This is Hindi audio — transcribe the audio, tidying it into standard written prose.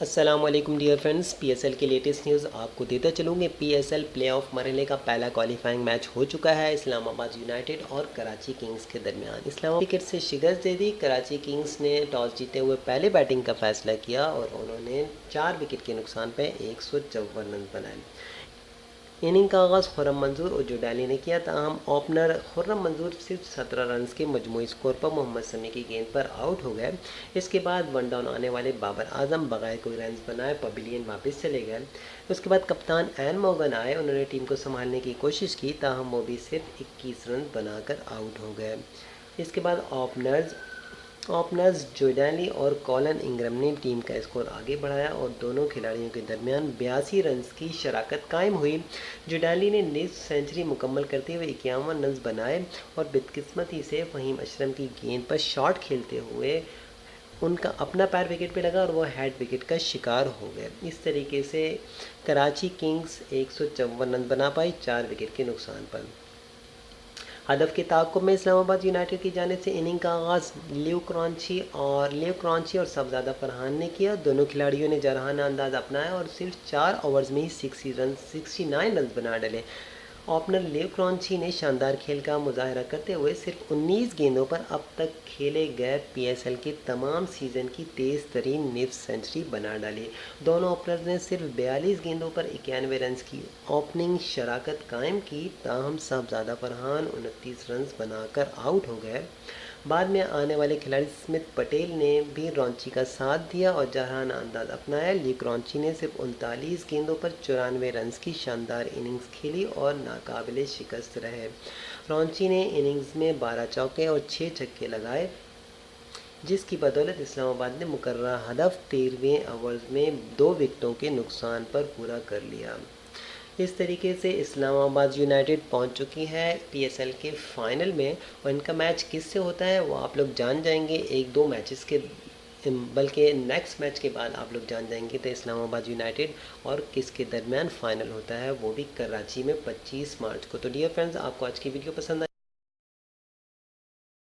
अस्सलामुअलैकुम डियर फ्रेंड्स, पीएसएल के लेटेस्ट न्यूज़ आपको देता चलूँगे। पीएसएल प्लेऑफ मरहले का पहला क्वालिफाइंग मैच हो चुका है इस्लामाबाद यूनाइटेड और कराची किंग्स के दरमियान। इस्लामाबाद विकेट से शिकस्त दे दी। कराची किंग्स ने टॉस जीते हुए पहले बैटिंग का फैसला किया और उन्होंने 4 विकेट के नुकसान पर 154 रन बनाए। इनिंग का आगाज़ खुर्रम मंजूर और जुडाली ने किया, ताहम ओपनर खुर्रम मंजूर सिर्फ 17 रन के मजमूई स्कोर पर मोहम्मद शमी की गेंद पर आउट हो गए। इसके बाद वन डाउन आने वाले बाबर आजम बगैर कोई रन बनाए पवेलियन वापस चले गए। उसके बाद कप्तान एन मोगन आए, उन्होंने टीम को संभालने की कोशिश की, ताहम वो भी सिर्फ 21 रन बनाकर आउट हो गए। इसके बाद ओपनर्स जोर्डाली और कॉलन इंग्रम ने टीम का स्कोर आगे बढ़ाया और दोनों खिलाड़ियों के दरमियान 82 रन की शराकत कायम हुई। जोर्डाली ने निस्फ सेंचुरी मुकम्मल करते हुए 51 रन बनाए और बदकिस्मती से फ़हीम अशरफ की गेंद पर शॉट खेलते हुए उनका अपना पैर विकेट पे लगा और वो हेड विकेट का शिकार हो गए। इस तरीके से कराची किंग्स 154 रन बना पाई 4 विकेट के नुकसान पर। हदफ के ताक़ुब में इस्लामाबाद यूनाइटेड की जानिब से इनिंग का आगाज़ लियो क्रॉन्ची और सबजादा फरहान ने किया। दोनों खिलाड़ियों ने जरहाना अंदाज अपनाया और सिर्फ 4 ओवर्स में ही 69 रन बना डाले। ओपनर लियो क्रॉन्ची ने शानदार खेल का मुजाहरा करते हुए सिर्फ 19 गेंदों पर अब तक खेले गए पीएसएल के तमाम सीज़न की तेज़ तरीन निफ्ट सेंचुरी बना डाली। दोनों ओपनर्स ने सिर्फ 42 गेंदों पर 91 रन की ओपनिंग शराकत कायम की, ताहम साहबजादा फरहान 29 रन बनाकर आउट हो गए। बाद में आने वाले खिलाड़ी स्मिथ पटेल ने भी रॉन्ची का साथ दिया और जरहाना अंदाज अपनाया। लीग रॉन्ची ने सिर्फ 39 गेंदों पर 94 रन की शानदार इनिंग्स खेली और नाकाबिले शिकस्त रहे। रॉन्ची ने इनिंग्स में 12 चौके और 6 छक्के लगाए, जिसकी बदौलत इस्लामाबाद ने मुकर्रर हदफ 13वें ओवर में 2 विकेटों के नुकसान पर पूरा कर लिया। इस तरीके से इस्लामाबाद यूनाइटेड पहुंच चुकी है पीएसएल के फाइनल में और इनका मैच किससे होता है वो आप लोग जान जाएंगे एक दो मैचेस के, बल्कि नेक्स्ट मैच के बाद आप लोग जान जाएंगे। तो इस्लामाबाद यूनाइटेड और किसके दरमियान फ़ाइनल होता है वो भी कराची में 25 मार्च को। तो डियर फ्रेंड्स, आपको आज की वीडियो पसंद आई